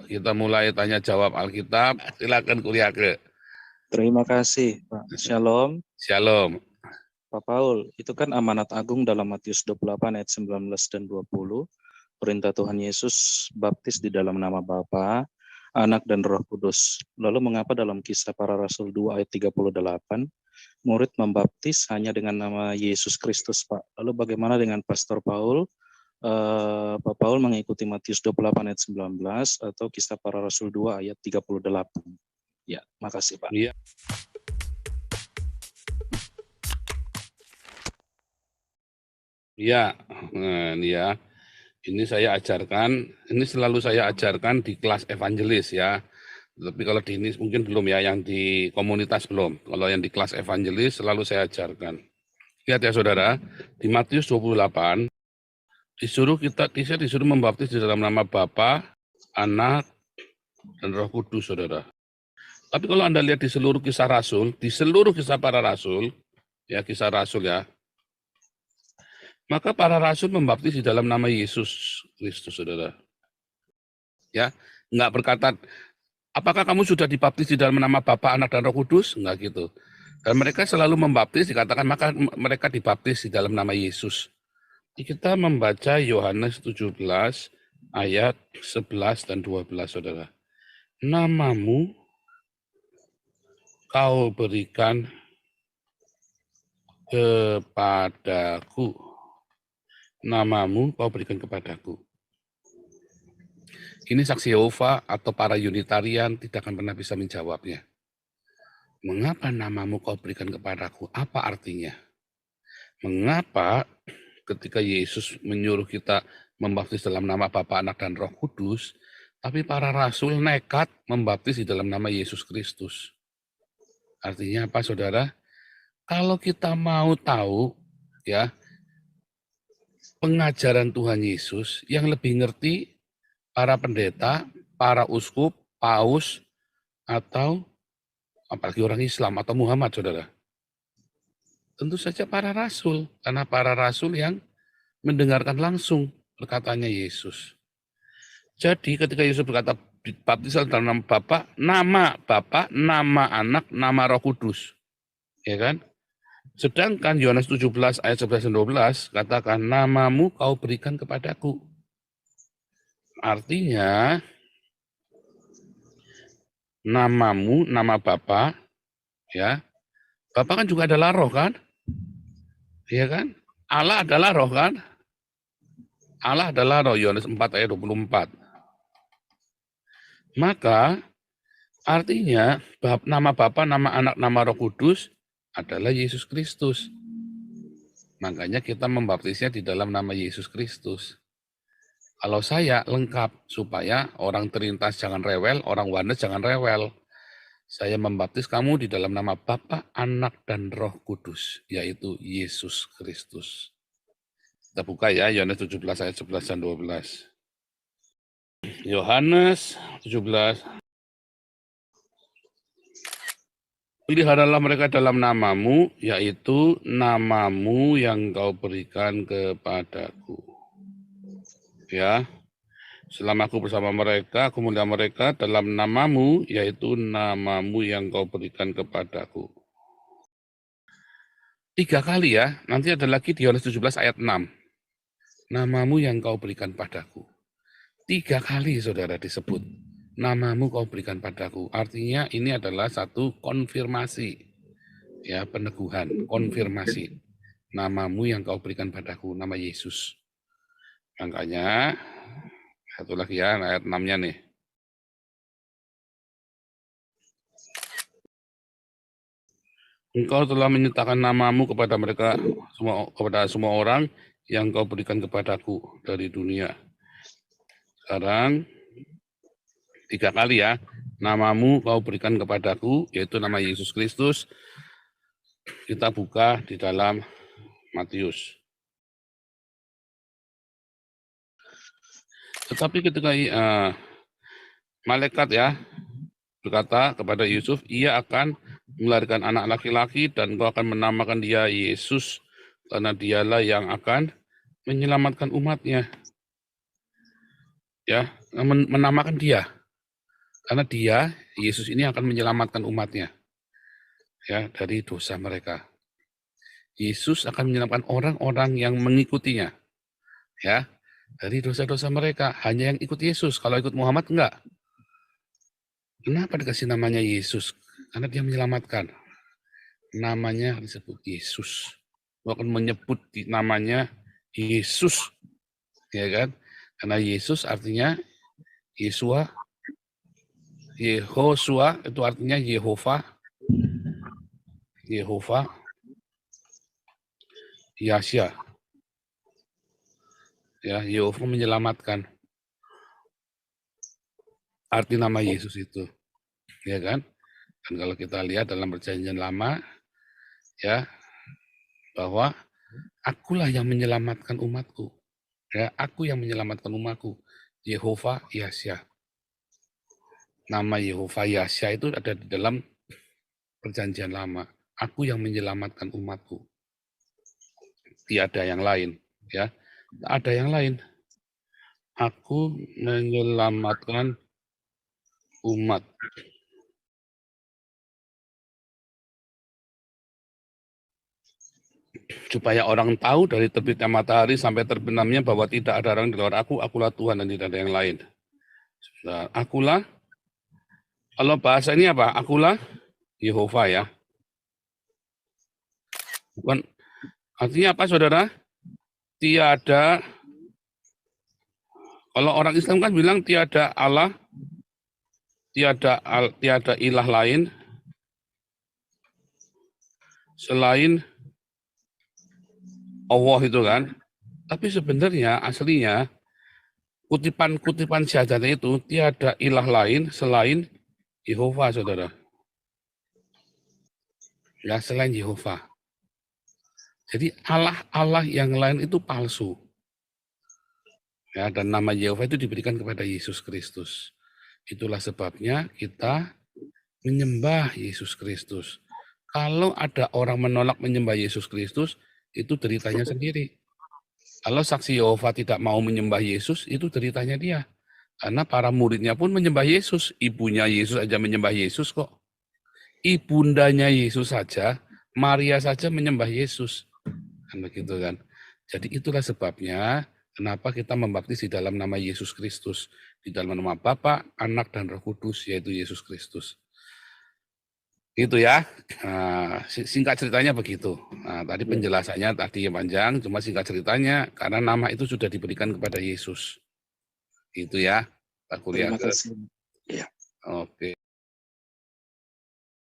kita mulai tanya jawab Alkitab. Silakan kuliah ke. Terima kasih, Pak. Shalom. Shalom. Pak Paul, itu kan amanat agung dalam Matius 28 ayat 19 dan 20. Perintah Tuhan Yesus baptis di dalam nama Bapa, Anak dan Roh Kudus. Lalu mengapa dalam Kisah Para Rasul 2 ayat 38 murid membaptis hanya dengan nama Yesus Kristus, Pak? Lalu bagaimana dengan Pastor Paul? Pak Paul mengikuti Matius 28 ayat 19 atau Kisah Para Rasul 2 ayat 38. Ya, makasih Pak. Iya. Ya, nah, ini ya. Ini saya ajarkan, ini selalu saya ajarkan di kelas evangelis ya. Tapi kalau di ini mungkin belum ya, yang di komunitas belum. Kalau yang di kelas evangelis selalu saya ajarkan. Lihat ya saudara, di Matius 28 disuruh membaptis di dalam nama Bapa, Anak, dan Roh Kudus, saudara. Tapi kalau Anda lihat di seluruh kisah Rasul, di seluruh kisah para Rasul, ya kisah Rasul ya, maka para Rasul membaptis di dalam nama Yesus Kristus, saudara. Ya, enggak berkata, apakah kamu sudah dibaptis di dalam nama Bapa, Anak, dan Roh Kudus? Enggak gitu. Dan mereka selalu membaptis, dikatakan maka mereka dibaptis di dalam nama Yesus. Kita membaca Yohanes 17 ayat 11 dan 12, saudara. Namamu kau berikan kepadaku. Namamu kau berikan kepadaku. Ini saksi Yehova atau para Unitarian tidak akan pernah bisa menjawabnya. Mengapa namamu kau berikan kepadaku? Apa artinya? Mengapa ketika Yesus menyuruh kita membaptis dalam nama Bapa, Anak, dan Roh Kudus, tapi para rasul nekat membaptis di dalam nama Yesus Kristus? Artinya apa, saudara? Kalau kita mau tahu, ya, pengajaran Tuhan Yesus yang lebih ngerti para pendeta, para uskup, paus, atau apalagi orang Islam atau Muhammad, saudara. Tentu saja para rasul, karena para rasul yang mendengarkan langsung perkataannya Yesus. Jadi ketika Yesus berkata baptis dalam nama Bapa, nama Anak, nama Roh Kudus. Ya kan? Sedangkan Yohanes 17 ayat 11 dan 12 katakan namamu kau berikan kepadaku. Artinya namamu, nama Bapa, ya. Bapa kan juga adalah roh kan? Iya kan? Allah adalah roh kan? Allah adalah roh, Yohanes 4 ayat 24. Maka artinya nama Bapa, nama Anak, nama Roh Kudus adalah Yesus Kristus. Makanya kita membaptisnya di dalam nama Yesus Kristus. Kalau saya lengkap supaya orang Terintas jangan rewel, orang Oneness jangan rewel. Saya membaptis kamu di dalam nama Bapa, Anak, dan Roh Kudus, yaitu Yesus Kristus. Kita buka ya, Yohanes 17 ayat 11 dan 12. Yohanes 17. Peliharalah mereka dalam namamu, yaitu namamu yang kau berikan kepadaku. Ya, selama aku bersama mereka, aku memelihara mereka dalam namamu, yaitu namamu yang kau berikan kepadaku. 3 kali ya, nanti ada lagi di Yohanes 17 ayat 6. Namamu yang kau berikan padaku. 3 kali saudara disebut. Namamu kau berikan padaku. Artinya ini adalah satu konfirmasi. Ya, peneguhan, konfirmasi. Namamu yang kau berikan padaku, nama Yesus. Makanya, satu lagi ya, ayat 6-nya nih. Engkau telah menyatakan namamu kepada mereka, kepada semua orang yang kau berikan kepadaku dari dunia. Sekarang 3 kali ya, namamu kau berikan kepadaku, yaitu nama Yesus Kristus. Kita buka di dalam Matius. Tetapi ketika malaikat ya berkata kepada Yusuf, ia akan melahirkan anak laki-laki dan kau akan menamakan dia Yesus, karena dialah yang akan menyelamatkan umatnya. Ya, menamakan dia. Karena dia, Yesus ini akan menyelamatkan umatnya ya dari dosa mereka. Yesus akan menyelamatkan orang-orang yang mengikutinya ya dari dosa-dosa mereka. Hanya yang ikut Yesus. Kalau ikut Muhammad enggak. Kenapa dikasih namanya Yesus? Karena dia menyelamatkan. Namanya disebut Yesus. Bukan menyebut namanya Yesus. Ya kan? Karena Yesus artinya Yesua. Yehosua itu artinya Yehova. Yehova. Yasya. Ya, Yehova menyelamatkan. Arti nama Yesus itu. Ya kan? Dan kalau kita lihat dalam perjanjian lama, ya, bahwa akulah yang menyelamatkan umatku. Ya, aku yang menyelamatkan umatku. Yehova Yasya. Nama Yehova Yasya itu ada di dalam perjanjian lama. Aku yang menyelamatkan umatku. Tiada yang lain. Ya, tidak ada yang lain. Aku menyelamatkan umat. Supaya orang tahu dari terbitnya matahari sampai terbenamnya bahwa tidak ada orang di luar aku, akulah Tuhan dan tidak ada yang lain. Nah, akulah, kalau bahasa ini apa? Akulah Yehova ya. Bukan, artinya apa saudara? Tiada, kalau orang Islam kan bilang tiada Allah, tiada ilah lain selain Allah itu kan. Tapi sebenarnya aslinya kutipan syahadatnya itu tiada ilah lain selain Yehova saudara. Ya selain Yehova. Jadi Allah yang lain itu palsu. Ya, dan nama Yehova itu diberikan kepada Yesus Kristus. Itulah sebabnya kita menyembah Yesus Kristus. Kalau ada orang menolak menyembah Yesus Kristus, itu deritanya sendiri. Kalau saksi Yehova tidak mau menyembah Yesus, itu deritanya dia. Karena para muridnya pun menyembah Yesus. Ibunya Yesus aja menyembah Yesus kok. Ibundanya Yesus saja, Maria saja menyembah Yesus. Kan begitu kan. Jadi itulah sebabnya kenapa kita membaptis di dalam nama Yesus Kristus. Di dalam nama Bapa, Anak, dan Roh Kudus, yaitu Yesus Kristus. Gitu ya. Nah, singkat ceritanya begitu. Nah, tadi penjelasannya tadi panjang, cuma singkat ceritanya karena nama itu sudah diberikan kepada Yesus. Itu ya. Pak Kuliah. Terima kasih. Ya. Oke.